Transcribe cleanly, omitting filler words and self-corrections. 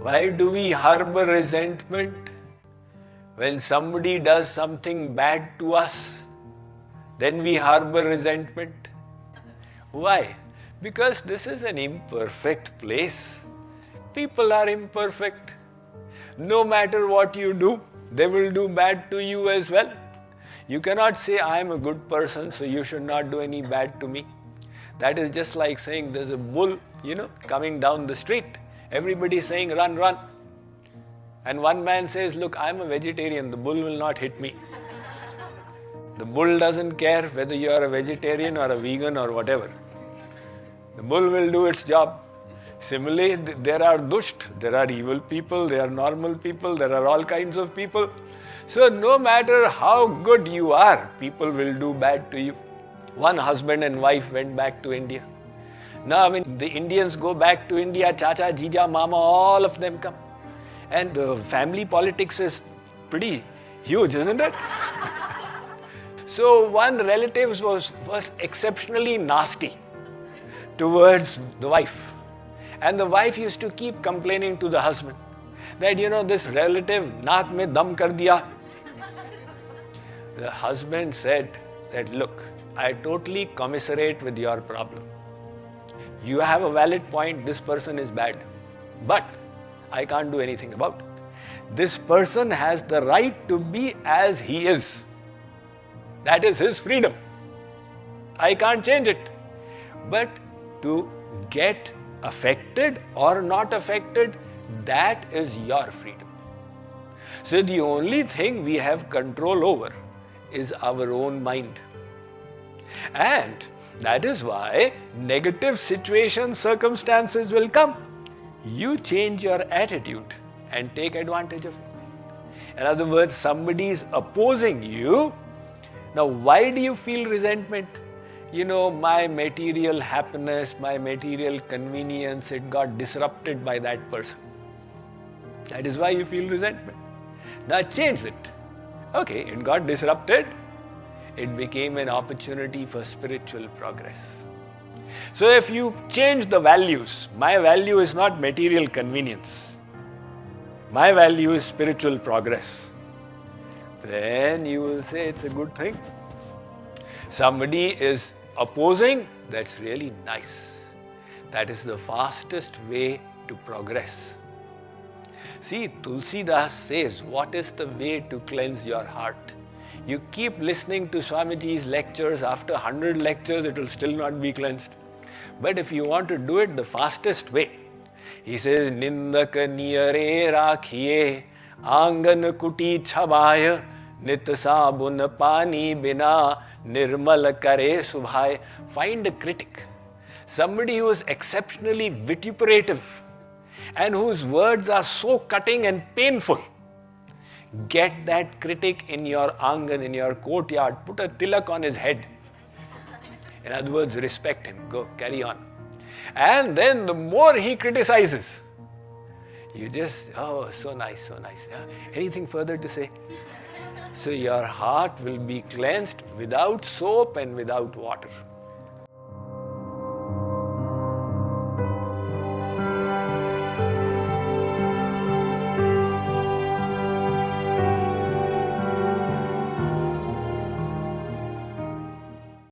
Why do we harbor resentment? When somebody does something bad to us, then we harbor resentment. Why? Because this is an imperfect place. People are imperfect. No matter what you do, they will do bad to you as well. You cannot say, I am a good person, so you should not do any bad to me. That is just like saying there's a bull, coming down the street. Everybody is saying, run, run. And one man says, look, I'm a vegetarian, the bull will not hit me. The bull doesn't care whether you are a vegetarian or a vegan or whatever. The bull will do its job. Similarly, there are dusht, there are evil people, there are normal people, there are all kinds of people. So no matter how good you are, people will do bad to you. One husband and wife went back to India. Now when the Indians go back to India, chacha, jija, mama, all of them come. And the family politics is pretty huge, isn't it? So one relative was exceptionally nasty towards the wife. And the wife used to keep complaining to the husband that, this relative naak mein dam kar diya. The husband said that, look, I totally commiserate with your problem. You have a valid point, this person is bad. But I can't do anything about it. This person has the right to be as he is. That is his freedom. I can't change it. But to get affected or not affected, that is your freedom. So the only thing we have control over is our own mind. And that is why negative situations, circumstances will come. You change your attitude and take advantage of it. In other words, somebody is opposing you. Now, why do you feel resentment? My material happiness, my material convenience, it got disrupted by that person. That is why you feel resentment. Now change it. Okay, it got disrupted. It became an opportunity for spiritual progress. So if you change the values, my value is not material convenience. My value is spiritual progress. Then you will say it's a good thing. Somebody is opposing, that's really nice. That is the fastest way to progress. See, Tulsidas says, what is the way to cleanse your heart? You keep listening to Swamiji's lectures, after 100 lectures it will still not be cleansed. But if you want to do it the fastest way, he says, Nindak niyare rakhiye, angan kuti chabaya, nit sabun pani bina, nirmal kare subhai. Find a critic, somebody who is exceptionally vituperative and whose words are so cutting and painful. Get that critic in your angan, in your courtyard, put a tilak on his head. In other words, respect him, go, carry on. And then the more he criticizes, you just, oh, so nice, so nice. Yeah. Anything further to say? So your heart will be cleansed without soap and without water.